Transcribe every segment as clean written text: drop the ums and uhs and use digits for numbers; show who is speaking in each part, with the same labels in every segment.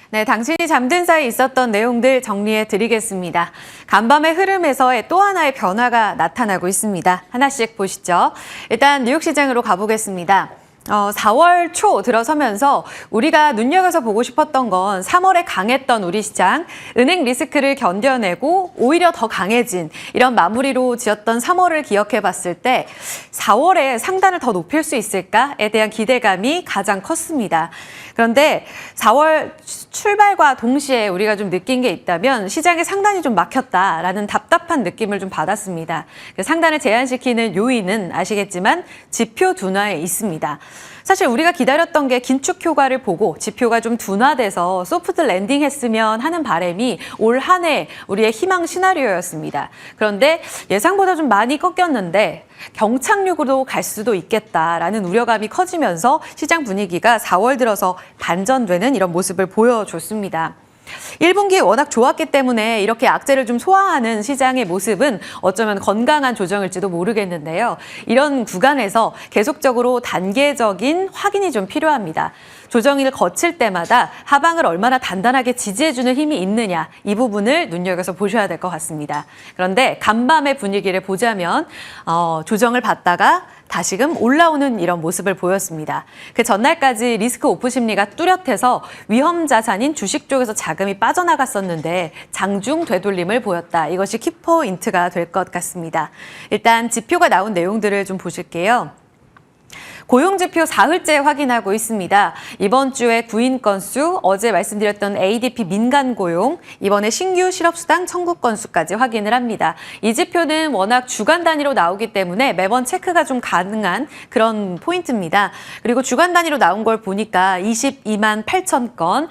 Speaker 1: 네, 당신이 잠든 사이 있었던 내용들 정리해 드리겠습니다. 간밤의 흐름에서의 또 하나의 변화가 나타나고 있습니다. 하나씩 보시죠. 일단 뉴욕 시장으로 가보겠습니다. 4월 초 들어서면서 우리가 눈여겨서 보고 싶었던 건 3월에 강했던 우리 시장, 은행 리스크를 견뎌내고 오히려 더 강해진 이런 마무리로 지었던 3월을 기억해 봤을 때 4월에 상단을 더 높일 수 있을까에 대한 기대감이 가장 컸습니다. 그런데 4월 출발과 동시에 우리가 좀 느낀 게 있다면 시장의 상단이 좀 막혔다라는 답답한 느낌을 좀 받았습니다. 상단을 제한시키는 요인은 아시겠지만 지표 둔화에 있습니다. 사실 우리가 기다렸던 게 긴축 효과를 보고 지표가 좀 둔화돼서 소프트 랜딩 했으면 하는 바람이 올 한 해 우리의 희망 시나리오였습니다. 그런데 예상보다 좀 많이 꺾였는데 경착륙으로 갈 수도 있겠다라는 우려감이 커지면서 시장 분위기가 4월 들어서 반전되는 이런 모습을 보여줬습니다. 1분기 워낙 좋았기 때문에 이렇게 악재를 좀 소화하는 시장의 모습은 어쩌면 건강한 조정일지도 모르겠는데요. 이런 구간에서 계속적으로 단계적인 확인이 좀 필요합니다. 조정을 거칠 때마다 하방을 얼마나 단단하게 지지해주는 힘이 있느냐, 이 부분을 눈여겨서 보셔야 될 것 같습니다. 그런데 간밤의 분위기를 보자면 조정을 받다가 다시금 올라오는 이런 모습을 보였습니다. 그 전날까지 리스크 오프 심리가 뚜렷해서 위험 자산인 주식 쪽에서 자금이 빠져나갔었는데 장중 되돌림을 보였다. 이것이 키포인트가 될 것 같습니다. 일단 지표가 나온 내용들을 좀 보실게요. 고용지표 사흘째 확인하고 있습니다. 이번 주에 구인 건수, 어제 말씀드렸던 ADP 민간 고용, 이번에 신규 실업수당 청구 건수까지 확인을 합니다. 이 지표는 워낙 주간 단위로 나오기 때문에 매번 체크가 좀 가능한 그런 포인트입니다. 그리고 주간 단위로 나온 걸 보니까 22만 8천 건,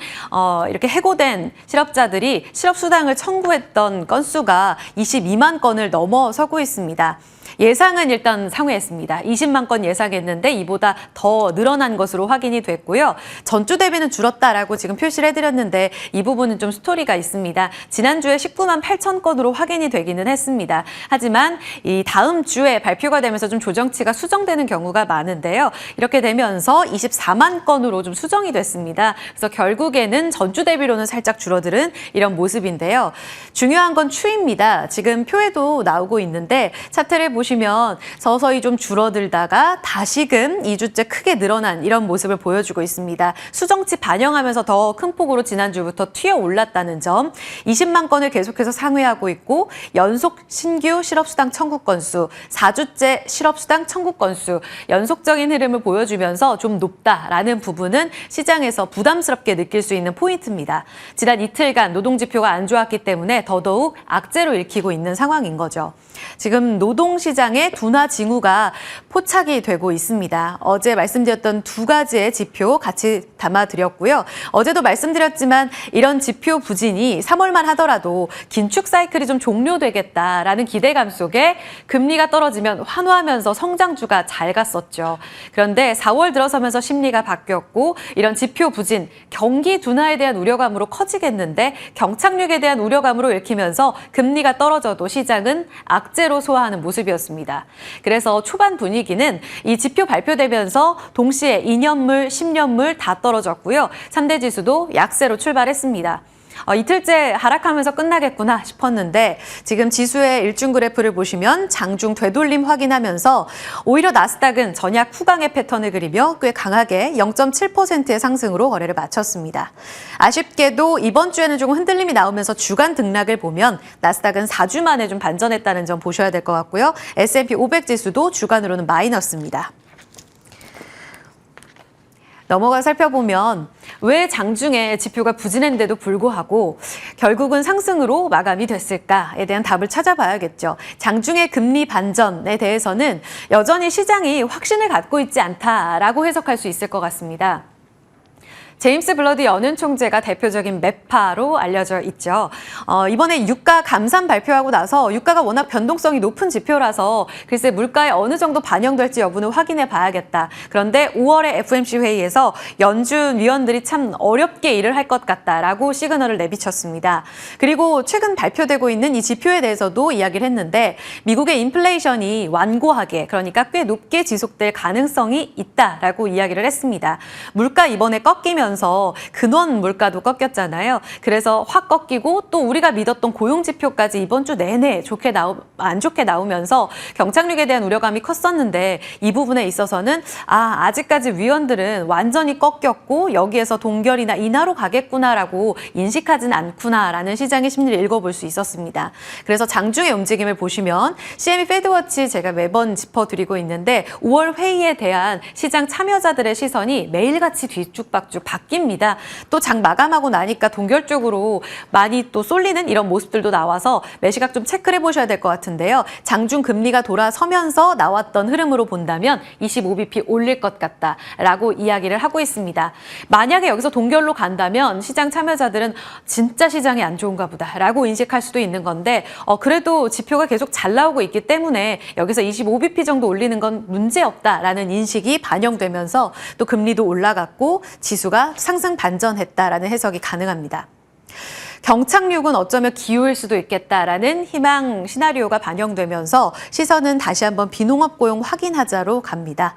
Speaker 1: 이렇게 해고된 실업자들이 실업수당을 청구했던 건수가 22만 건을 넘어서고 있습니다. 예상은 일단 상회했습니다. 20만 건 예상했는데 이보다 더 늘어난 것으로 확인이 됐고요. 전주 대비는 줄었다라고 지금 표시를 해드렸는데 이 부분은 좀 스토리가 있습니다. 지난주에 19만 8천 건으로 확인이 되기는 했습니다. 하지만 이 다음 주에 발표가 되면서 좀 조정치가 수정되는 경우가 많은데요. 이렇게 되면서 24만 건으로 좀 수정이 됐습니다. 그래서 결국에는 전주 대비로는 살짝 줄어드는 이런 모습인데요. 중요한 건 추이입니다. 지금 표에도 나오고 있는데 차트를 보시면 서서히 좀 줄어들다가 다시금 2주째 크게 늘어난 이런 모습을 보여주고 있습니다. 수정치 반영하면서 더 큰 폭으로 지난주부터 튀어 올랐다는 점, 20만 건을 계속해서 상회하고 있고 연속 신규 실업수당 청구 건수, 4주째 실업수당 청구 건수, 연속적인 흐름을 보여주면서 좀 높다라는 부분은 시장에서 부담스럽게 느낄 수 있는 포인트입니다. 지난 이틀간 노동지표가 안 좋았기 때문에 더더욱 악재로 읽히고 있는 상황인 거죠. 지금 노동시장의 둔화 징후가 포착이 되고 있습니다. 어제 말씀드렸던 두 가지의 지표 같이 담아드렸고요. 어제도 말씀드렸지만 이런 지표 부진이 3월만 하더라도 긴축 사이클이 좀 종료되겠다라는 기대감 속에 금리가 떨어지면 환호하면서 성장주가 잘 갔었죠. 그런데 4월 들어서면서 심리가 바뀌었고 이런 지표 부진, 경기 둔화에 대한 우려감으로 커지겠는데 경착륙에 대한 우려감으로 읽히면서 금리가 떨어져도 시장은 악재로 소화하는 모습이었습니다. 그래서 초반 분위기는 이 지표 발표되면서 동시에 2년물, 10년물 다 떨어졌고요. 3대 지수도 약세로 출발했습니다. 이틀째 하락하면서 끝나겠구나 싶었는데 지금 지수의 일중 그래프를 보시면 장중 되돌림 확인하면서 오히려 나스닥은 전약 후강의 패턴을 그리며 꽤 강하게 0.7%의 상승으로 거래를 마쳤습니다. 아쉽게도 이번 주에는 조금 흔들림이 나오면서 주간 등락을 보면 나스닥은 4주 만에 좀 반전했다는 점 보셔야 될 것 같고요. S&P 500 지수도 주간으로는 마이너스입니다. 넘어가 살펴보면 왜 장중에 지표가 부진했는데도 불구하고 결국은 상승으로 마감이 됐을까에 대한 답을 찾아봐야겠죠. 장중의 금리 반전에 대해서는 여전히 시장이 확신을 갖고 있지 않다라고 해석할 수 있을 것 같습니다. 제임스 블러드 연은 총재가 대표적인 매파로 알려져 있죠. 이번에 유가 감산 발표하고 나서 유가가 워낙 변동성이 높은 지표라서 글쎄 물가에 어느 정도 반영될지 여부는 확인해 봐야겠다. 그런데 5월에 FOMC 회의에서 연준 위원들이 참 어렵게 일을 할 것 같다라고 시그널을 내비쳤습니다. 그리고 최근 발표되고 있는 이 지표에 대해서도 이야기를 했는데 미국의 인플레이션이 완고하게 그러니까 꽤 높게 지속될 가능성이 있다라고 이야기를 했습니다. 물가 이번에 꺾이면 꺾이면서 근원 물가도 꺾였잖아요. 그래서 확 꺾이고 또 우리가 믿었던 고용 지표까지 이번 주 내내 안 좋게 나오면서 경착륙에 대한 우려감이 컸었는데 이 부분에 있어서는 아직까지 위원들은 완전히 꺾였고 여기에서 동결이나 인하로 가겠구나라고 인식하진 않구나라는 시장의 심리를 읽어볼 수 있었습니다. 그래서 장중의 움직임을 보시면 CME 패드워치 제가 매번 짚어드리고 있는데 5월 회의에 대한 시장 참여자들의 시선이 매일같이 뒤죽박죽 바뀝니다. 또 장 마감하고 나니까 동결 쪽으로 많이 또 쏠리는 이런 모습들도 나와서 매시각 좀 체크를 해보셔야 될 것 같은데요. 장중 금리가 돌아서면서 나왔던 흐름으로 본다면 25bp 올릴 것 같다라고 이야기를 하고 있습니다. 만약에 여기서 동결로 간다면 시장 참여자들은 진짜 시장이 안 좋은가 보다라고 인식할 수도 있는 건데 그래도 지표가 계속 잘 나오고 있기 때문에 여기서 25bp 정도 올리는 건 문제없다라는 인식이 반영되면서 또 금리도 올라갔고 지수가 상승 반전했다라는 해석이 가능합니다. 경착륙은 어쩌면 기후일 수도 있겠다라는 희망 시나리오가 반영되면서 시선은 다시 한번 비농업 고용 확인하자로 갑니다.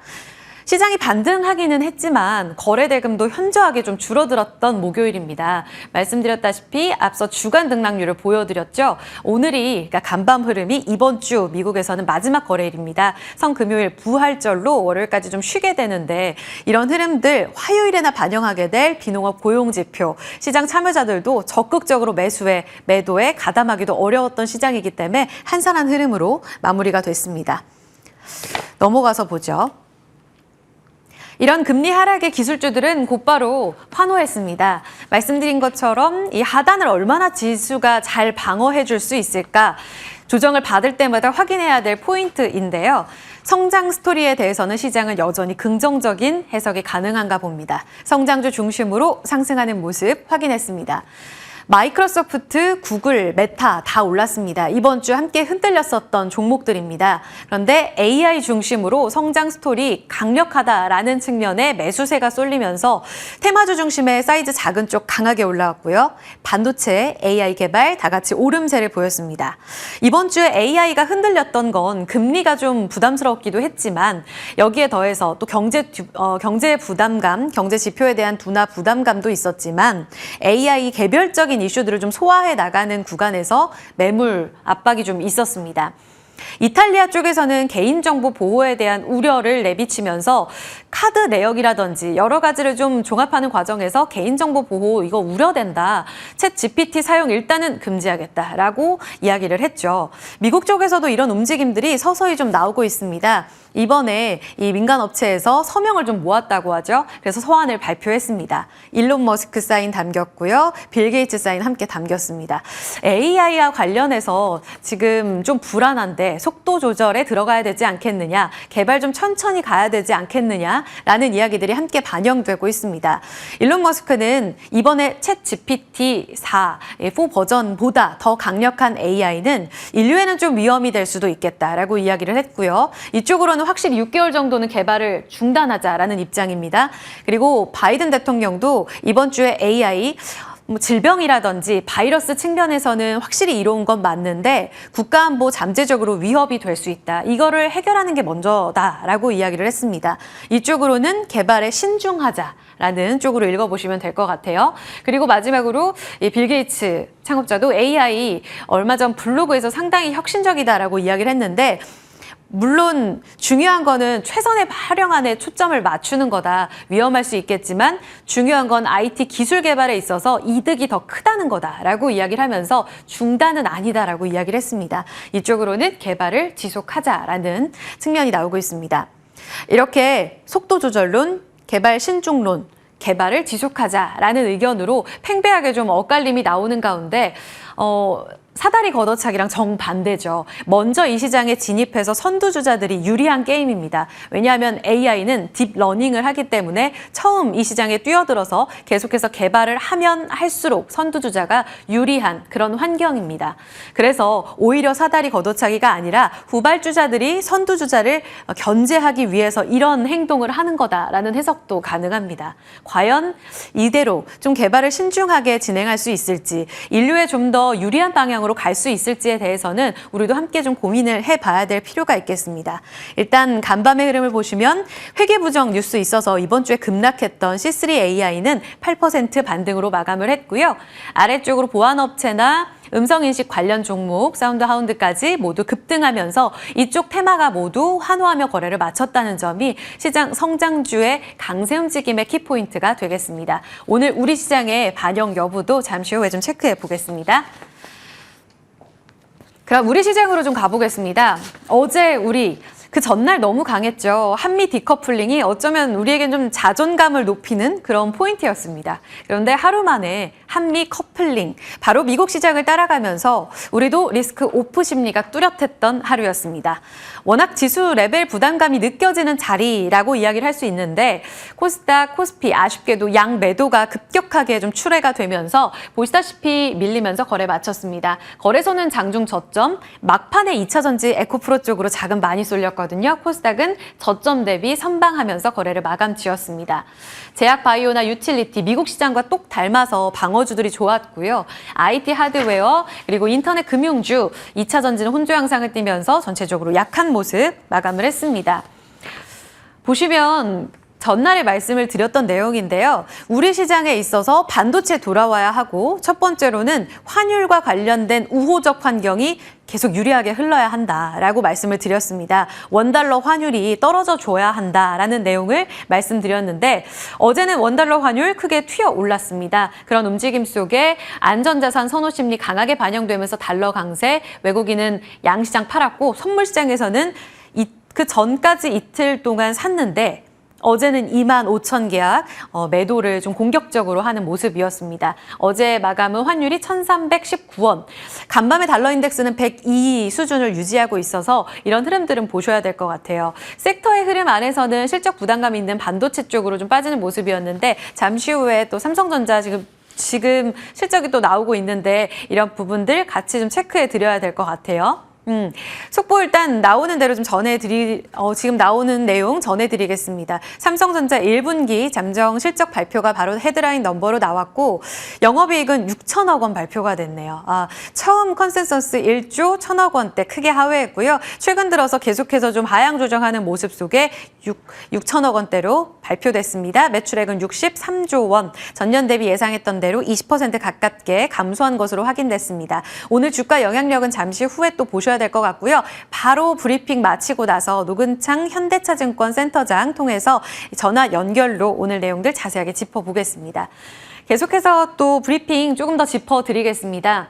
Speaker 1: 시장이 반등하기는 했지만 거래 대금도 현저하게 좀 줄어들었던 목요일입니다. 말씀드렸다시피 앞서 주간 등락률을 보여드렸죠. 오늘이 그러니까 간밤 흐름이 이번 주 미국에서는 마지막 거래일입니다. 성금요일 부활절로 월요일까지 좀 쉬게 되는데 이런 흐름들 화요일에나 반영하게 될 비농업 고용지표, 시장 참여자들도 적극적으로 매도에 가담하기도 어려웠던 시장이기 때문에 한산한 흐름으로 마무리가 됐습니다. 넘어가서 보죠. 이런 금리 하락의 기술주들은 곧바로 환호했습니다. 말씀드린 것처럼 이 하단을 얼마나 지수가 잘 방어해 줄 수 있을까 조정을 받을 때마다 확인해야 될 포인트인데요. 성장 스토리에 대해서는 시장은 여전히 긍정적인 해석이 가능한가 봅니다. 성장주 중심으로 상승하는 모습 확인했습니다. 마이크로소프트, 구글, 메타 다 올랐습니다. 이번 주 함께 흔들렸었던 종목들입니다. 그런데 AI 중심으로 성장 스토리 강력하다라는 측면에 매수세가 쏠리면서 테마주 중심의 사이즈 작은 쪽 강하게 올라왔고요. 반도체, AI 개발 다 같이 오름세를 보였습니다. 이번 주에 AI가 흔들렸던 건 금리가 좀 부담스럽기도 했지만 여기에 더해서 또 경제 부담감, 경제 지표에 대한 둔화 부담감도 있었지만 AI 개별적인 이슈들을 좀 소화해 나가는 구간에서 매물 압박이 좀 있었습니다. 이탈리아 쪽에서는 개인정보 보호에 대한 우려를 내비치면서 카드 내역이라든지 여러 가지를 좀 종합하는 과정에서 개인정보 보호 이거 우려된다. 챗 GPT 사용 일단은 금지하겠다라고 이야기를 했죠. 미국 쪽에서도 이런 움직임들이 서서히 좀 나오고 있습니다. 이번에 이 민간 업체에서 서명을 좀 모았다고 하죠. 그래서 서한을 발표했습니다. 일론 머스크 사인 담겼고요. 빌 게이츠 사인 함께 담겼습니다. AI와 관련해서 지금 좀 불안한데 속도 조절에 들어가야 되지 않겠느냐, 개발 좀 천천히 가야 되지 않겠느냐라는 이야기들이 함께 반영되고 있습니다. 일론 머스크는 이번에 챗 GPT-4 버전보다 더 강력한 AI는 인류에는 좀 위험이 될 수도 있겠다라고 이야기를 했고요. 이쪽으로는 확실히 6개월 정도는 개발을 중단하자라는 입장입니다. 그리고 바이든 대통령도 이번 주에 AI 질병이라든지 바이러스 측면에서는 확실히 이로운 건 맞는데 국가안보 잠재적으로 위협이 될 수 있다. 이거를 해결하는 게 먼저다라고 이야기를 했습니다. 이쪽으로는 개발에 신중하자라는 쪽으로 읽어보시면 될 것 같아요. 그리고 마지막으로 빌 게이츠 창업자도 AI 얼마 전 블로그에서 상당히 혁신적이다라고 이야기를 했는데 물론 중요한 거는 최선의 활용안에 초점을 맞추는 거다. 위험할 수 있겠지만 중요한 건 IT 기술 개발에 있어서 이득이 더 크다는 거다라고 이야기를 하면서 중단은 아니다라고 이야기를 했습니다. 이쪽으로는 개발을 지속하자라는 측면이 나오고 있습니다. 이렇게 속도 조절론, 개발 신중론, 개발을 지속하자라는 의견으로 팽배하게 좀 엇갈림이 나오는 가운데 사다리 걷어차기랑 정반대죠. 먼저 이 시장에 진입해서 선두주자들이 유리한 게임입니다. 왜냐하면 AI는 딥러닝을 하기 때문에 처음 이 시장에 뛰어들어서 계속해서 개발을 하면 할수록 선두주자가 유리한 그런 환경입니다. 그래서 오히려 사다리 걷어차기가 아니라 후발주자들이 선두주자를 견제하기 위해서 이런 행동을 하는 거다라는 해석도 가능합니다. 과연 이대로 좀 개발을 신중하게 진행할 수 있을지, 인류에 좀 더 유리한 방향으로 방향으로 갈 수 있을지에 대해서는 우리도 함께 좀 고민을 해봐야 될 필요가 있겠습니다. 일단 간밤의 흐름을 보시면 회계부정 뉴스 있어서 이번 주에 급락했던 C3AI는 8% 반등으로 마감을 했고요. 아래쪽으로 보안업체나 음성인식 관련 종목, 사운드하운드까지 모두 급등하면서 이쪽 테마가 모두 환호하며 거래를 마쳤다는 점이 시장 성장주의 강세 움직임의 키포인트가 되겠습니다. 오늘 우리 시장의 반영 여부도 잠시 후에 좀 체크해 보겠습니다. 그럼 우리 시장으로 좀 가보겠습니다. 어제 우리 그 전날 너무 강했죠. 한미 디커플링이 어쩌면 우리에겐 좀 자존감을 높이는 그런 포인트였습니다. 그런데 하루 만에 한미 커플링, 바로 미국 시장을 따라가면서 우리도 리스크 오프 심리가 뚜렷했던 하루였습니다. 워낙 지수 레벨 부담감이 느껴지는 자리라고 이야기를 할 수 있는데 코스닥, 코스피 아쉽게도 양 매도가 급격하게 좀 출회가 되면서 보시다시피 밀리면서 거래 마쳤습니다. 거래소는 장중 저점, 막판에 2차 전지 에코프로 쪽으로 자금 많이 쏠렸거든요. 코스닥은 저점 대비 선방하면서 거래를 마감 지었습니다. 제약 바이오나 유틸리티, 미국 시장과 똑 닮아서 방어주들이 좋았고요. IT 하드웨어, 그리고 인터넷 금융주, 2차 전지는 혼조 양상을 띠면서 전체적으로 약한 모습 마감을 했습니다. 보시면 전날에 말씀을 드렸던 내용인데요. 우리 시장에 있어서 반도체 돌아와야 하고 첫 번째로는 환율과 관련된 우호적 환경이 계속 유리하게 흘러야 한다라고 말씀을 드렸습니다. 원달러 환율이 떨어져 줘야 한다라는 내용을 말씀드렸는데 어제는 원달러 환율 크게 튀어 올랐습니다. 그런 움직임 속에 안전자산 선호 심리 강하게 반영되면서 달러 강세, 외국인은 양시장 팔았고 선물시장에서는 그 전까지 이틀 동안 샀는데 어제는 25,000계약 매도를 좀 공격적으로 하는 모습이었습니다. 어제 마감은 환율이 1,319원. 간밤에 달러 인덱스는 102 수준을 유지하고 있어서 이런 흐름들은 보셔야 될 것 같아요. 섹터의 흐름 안에서는 실적 부담감 있는 반도체 쪽으로 좀 빠지는 모습이었는데 잠시 후에 또 삼성전자 지금 실적이 또 나오고 있는데 이런 부분들 같이 좀 체크해 드려야 될 것 같아요. 속보 일단 나오는 대로 좀 지금 나오는 내용 전해드리겠습니다. 삼성전자 1분기 잠정 실적 발표가 바로 헤드라인 넘버로 나왔고 영업이익은 6천억 원 발표가 됐네요. 처음 컨센서스 1조 1,000억 원대 크게 하회했고요. 최근 들어서 계속해서 좀 하향 조정하는 모습 속에 6천억 원대로 발표됐습니다. 매출액은 63조 원, 전년 대비 예상했던 대로 20% 가깝게 감소한 것으로 확인됐습니다. 오늘 주가 영향력은 잠시 후에 또 보셔야 될 것 같고요. 바로 브리핑 마치고 나서 노근창 현대차증권 센터장 통해서 전화 연결로 오늘 내용들 자세하게 짚어보겠습니다. 계속해서 또 브리핑 조금 더 짚어드리겠습니다.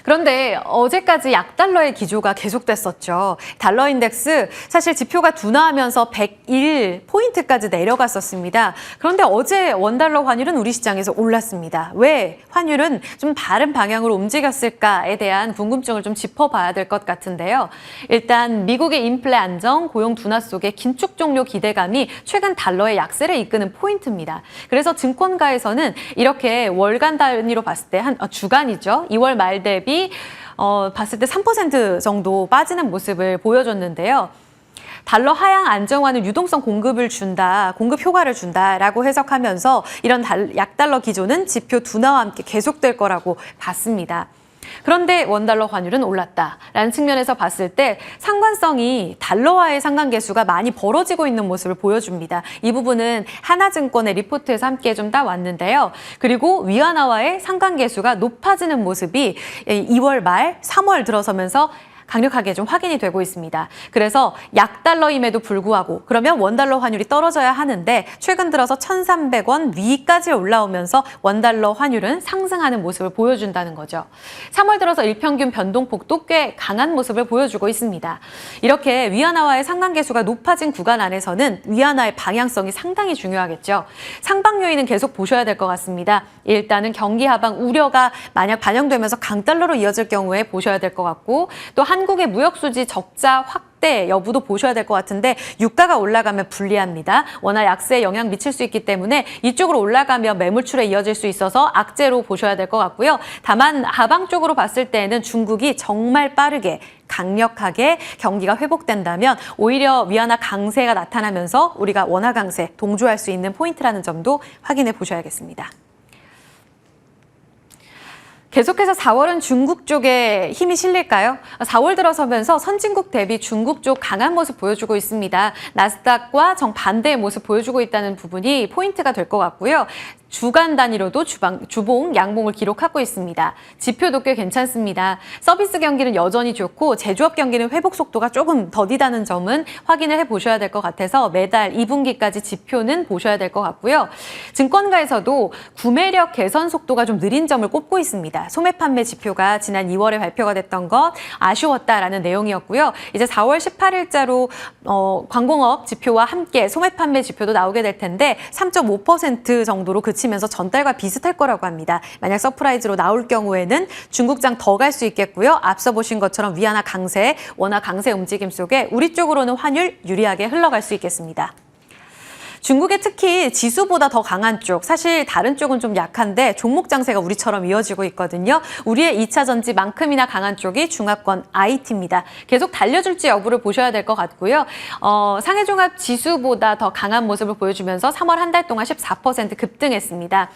Speaker 1: 그런데 어제까지 약달러의 기조가 계속됐었죠. 달러 인덱스 사실 지표가 둔화하면서 101포인트까지 내려갔었습니다. 그런데 어제 원달러 환율은 우리 시장에서 올랐습니다. 왜 환율은 좀 다른 방향으로 움직였을까에 대한 궁금증을 좀 짚어봐야 될 것 같은데요. 일단 미국의 인플레 안정, 고용 둔화 속에 긴축 종료 기대감이 최근 달러의 약세를 이끄는 포인트입니다. 그래서 증권가에서는 이렇게 월간 단위로 봤을 때 주간이죠. 2월 말 대비 봤을 때 3% 정도 빠지는 모습을 보여줬는데요. 달러 하향 안정화는 유동성 공급 효과를 준다라고 해석하면서 이런 약달러 기조는 지표 둔화와 함께 계속될 거라고 봤습니다. 그런데 원달러 환율은 올랐다라는 측면에서 봤을 때 상관성이 달러와의 상관계수가 많이 벌어지고 있는 모습을 보여줍니다. 이 부분은 하나증권의 리포트에서 함께 좀 따왔는데요. 그리고 위안화와의 상관계수가 높아지는 모습이 2월 말, 3월 들어서면서 강력하게 좀 확인이 되고 있습니다. 그래서 약달러임에도 불구하고 그러면 원달러 환율이 떨어져야 하는데 최근 들어서 1,300원 위까지 올라오면서 원달러 환율은 상승하는 모습을 보여준다는 거죠. 3월 들어서 일평균 변동폭도 꽤 강한 모습을 보여주고 있습니다. 이렇게 위안화와의 상관계수가 높아진 구간 안에서는 위안화의 방향성이 상당히 중요하겠죠. 상방 요인은 계속 보셔야 될 것 같습니다. 일단은 경기 하방 우려가 만약 반영되면서 강달러로 이어질 경우에 보셔야 될 것 같고 또 한국의 무역수지 적자 확대 여부도 보셔야 될 것 같은데 유가가 올라가면 불리합니다. 워낙 약세에 영향 미칠 수 있기 때문에 이쪽으로 올라가면 매물출에 이어질 수 있어서 악재로 보셔야 될 것 같고요. 다만 하방 쪽으로 봤을 때는 중국이 정말 빠르게 강력하게 경기가 회복된다면 오히려 위안화 강세가 나타나면서 우리가 원화 강세 동조할 수 있는 포인트라는 점도 확인해 보셔야겠습니다. 계속해서 4월은 중국 쪽에 힘이 실릴까요? 4월 들어서면서 선진국 대비 중국 쪽 강한 모습 보여주고 있습니다. 나스닥과 정반대의 모습 보여주고 있다는 부분이 포인트가 될 것 같고요. 주간 단위로도 주봉, 양봉을 기록하고 있습니다. 지표도 꽤 괜찮습니다. 서비스 경기는 여전히 좋고 제조업 경기는 회복 속도가 조금 더디다는 점은 확인을 해보셔야 될 것 같아서 매달 2분기까지 지표는 보셔야 될 것 같고요. 증권가에서도 구매력 개선 속도가 좀 느린 점을 꼽고 있습니다. 소매 판매 지표가 지난 2월에 발표가 됐던 것 아쉬웠다라는 내용이었고요. 이제 4월 18일자로 관공업 지표와 함께 소매 판매 지표도 나오게 될 텐데 3.5% 정도로 그치면서 전달과 비슷할 거라고 합니다. 만약 서프라이즈로 나올 경우에는 중국장 더 갈 수 있겠고요. 앞서 보신 것처럼 위안화 강세, 원화 강세 움직임 속에 우리 쪽으로는 환율 유리하게 흘러갈 수 있겠습니다. 중국의 특히 지수보다 더 강한 쪽, 사실 다른 쪽은 좀 약한데 종목 장세가 우리처럼 이어지고 있거든요. 우리의 2차 전지만큼이나 강한 쪽이 중화권 IT입니다. 계속 달려줄지 여부를 보셔야 될 것 같고요. 상해종합 지수보다 더 강한 모습을 보여주면서 3월 한 달 동안 14% 급등했습니다.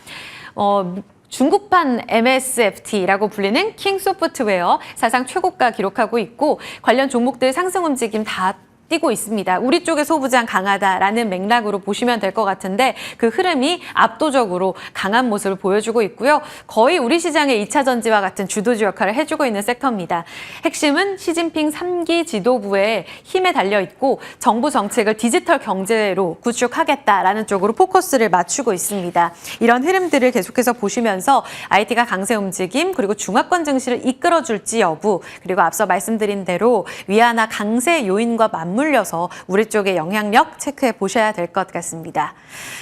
Speaker 1: 중국판 MSFT라고 불리는 킹소프트웨어 사상 최고가 기록하고 있고 관련 종목들 상승 움직임 다 뛰고 있습니다. 우리 쪽의 소부장 강하다라는 맥락으로 보시면 될 것 같은데 그 흐름이 압도적으로 강한 모습을 보여주고 있고요. 거의 우리 시장의 2차 전지와 같은 주도주 역할을 해주고 있는 섹터입니다. 핵심은 시진핑 3기 지도부의 힘에 달려있고 정부 정책을 디지털 경제로 구축하겠다라는 쪽으로 포커스를 맞추고 있습니다. 이런 흐름들을 계속해서 보시면서 IT가 강세 움직임 그리고 중화권 증시를 이끌어줄지 여부 그리고 앞서 말씀드린 대로 위안화 강세 요인과 맞물려서 우리 쪽의 영향력 체크해 보셔야 될 것 같습니다.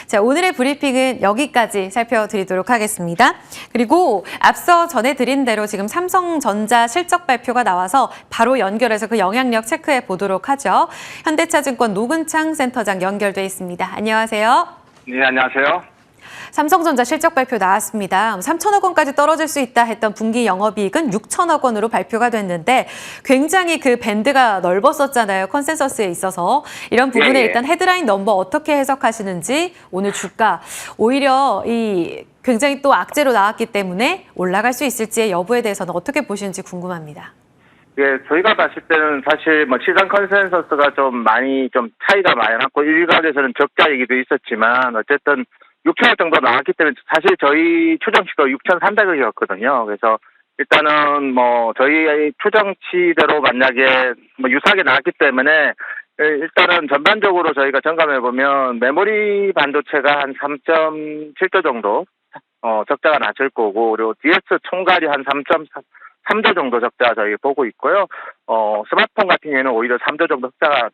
Speaker 1: 자, 오늘의 브리핑은 여기까지 살펴드리도록 하겠습니다. 그리고 앞서 전해드린 대로 지금 삼성전자 실적 발표가 나와서 바로 연결해서 그 영향력 체크해 보도록 하죠. 현대차증권 노근창 센터장 연결돼 있습니다. 안녕하세요.
Speaker 2: 네, 안녕하세요.
Speaker 1: 삼성전자 실적 발표 나왔습니다. 3천억 원까지 떨어질 수 있다 했던 분기 영업이익은 6천억 원으로 발표가 됐는데 굉장히 그 밴드가 넓었었잖아요. 컨센서스에 있어서. 이런 부분에 일단 헤드라인 넘버 어떻게 해석하시는지 오늘 주가 오히려 이 굉장히 또 악재로 나왔기 때문에 올라갈 수 있을지의 여부에 대해서는 어떻게 보시는지 궁금합니다.
Speaker 2: 예, 저희가 봤을 때는 사실 뭐 시장 컨센서스가 좀 많이 좀 차이가 많이 났고 일각에서는 적자 얘기도 있었지만 어쨌든 6천억 정도 나왔기 때문에 사실 저희 추정치가 6,300억이었거든요. 그래서 일단은 뭐 저희 추정치대로 만약에 뭐 유사하게 나왔기 때문에 일단은 전반적으로 저희가 점검해 보면 메모리 반도체가 한 3.7조 정도 적자가 났을 거고 그리고 DS 총괄이 한 3조 정도 적자 저희 보고 있고요. 스마트폰 같은 경우에는 오히려 3조 정도 적자가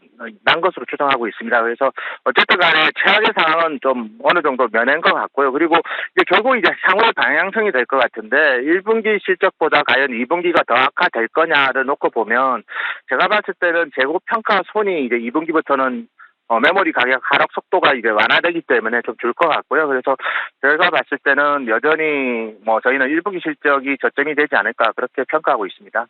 Speaker 2: 난 것으로 추정하고 있습니다. 그래서 어쨌든 간에 최악의 상황은 좀 어느 정도 면한 것 같고요. 그리고 이제 결국 이제 향후의 방향성이 될 것 같은데 1분기 실적보다 과연 2분기가 더 악화될 거냐를 놓고 보면 제가 봤을 때는 재고 평가 손이 이제 2분기부터는 메모리 가격 하락 속도가 이제 완화되기 때문에 좀 줄 것 같고요. 그래서 제가 봤을 때는 여전히 뭐 저희는 1분기 실적이 저점이 되지 않을까 그렇게 평가하고 있습니다.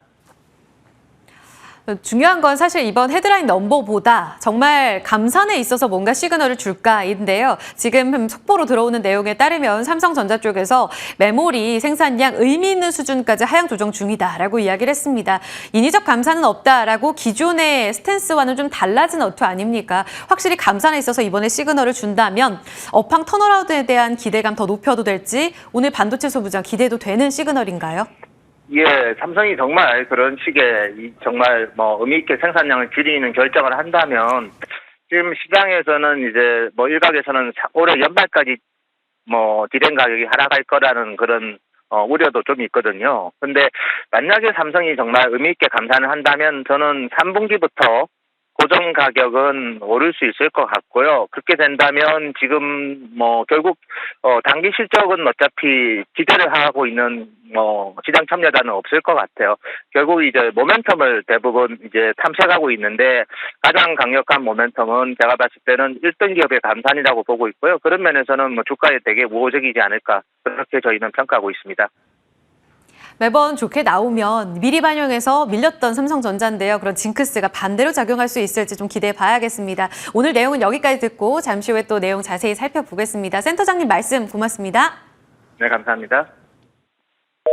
Speaker 1: 중요한 건 사실 이번 헤드라인 넘버보다 정말 감산에 있어서 뭔가 시그널을 줄까인데요. 지금 속보로 들어오는 내용에 따르면 삼성전자 쪽에서 메모리 생산량 의미 있는 수준까지 하향 조정 중이다라고 이야기를 했습니다. 인위적 감산은 없다라고 기존의 스탠스와는 좀 달라진 어투 아닙니까? 확실히 감산에 있어서 이번에 시그널을 준다면 업황 턴어라운드에 대한 기대감 더 높여도 될지 오늘 반도체 소부장 기대도 되는 시그널인가요?
Speaker 2: 예, 삼성이 정말 그런 식의 정말 뭐 의미 있게 생산량을 줄이는 결정을 한다면 지금 시장에서는 이제 뭐 일각에서는 올해 연말까지 뭐 디램 가격이 하락할 거라는 그런 우려도 좀 있거든요. 근데 만약에 삼성이 정말 의미 있게 감산을 한다면 저는 3분기부터 고정 가격은 오를 수 있을 것 같고요. 그렇게 된다면 지금 뭐 결국 단기 실적은 어차피 기대를 하고 있는 시장 참여자는 없을 것 같아요. 결국 이제 모멘텀을 대부분 이제 탐색하고 있는데 가장 강력한 모멘텀은 제가 봤을 때는 1등 기업의 감산이라고 보고 있고요. 그런 면에서는 뭐 주가에 되게 우호적이지 않을까 그렇게 저희는 평가하고 있습니다.
Speaker 1: 매번 좋게 나오면 미리 반영해서 밀렸던 삼성전자인데요. 그런 징크스가 반대로 작용할 수 있을지 좀 기대해 봐야겠습니다. 오늘 내용은 여기까지 듣고 잠시 후에 또 내용 자세히 살펴보겠습니다. 센터장님 말씀 고맙습니다.
Speaker 2: 네, 감사합니다.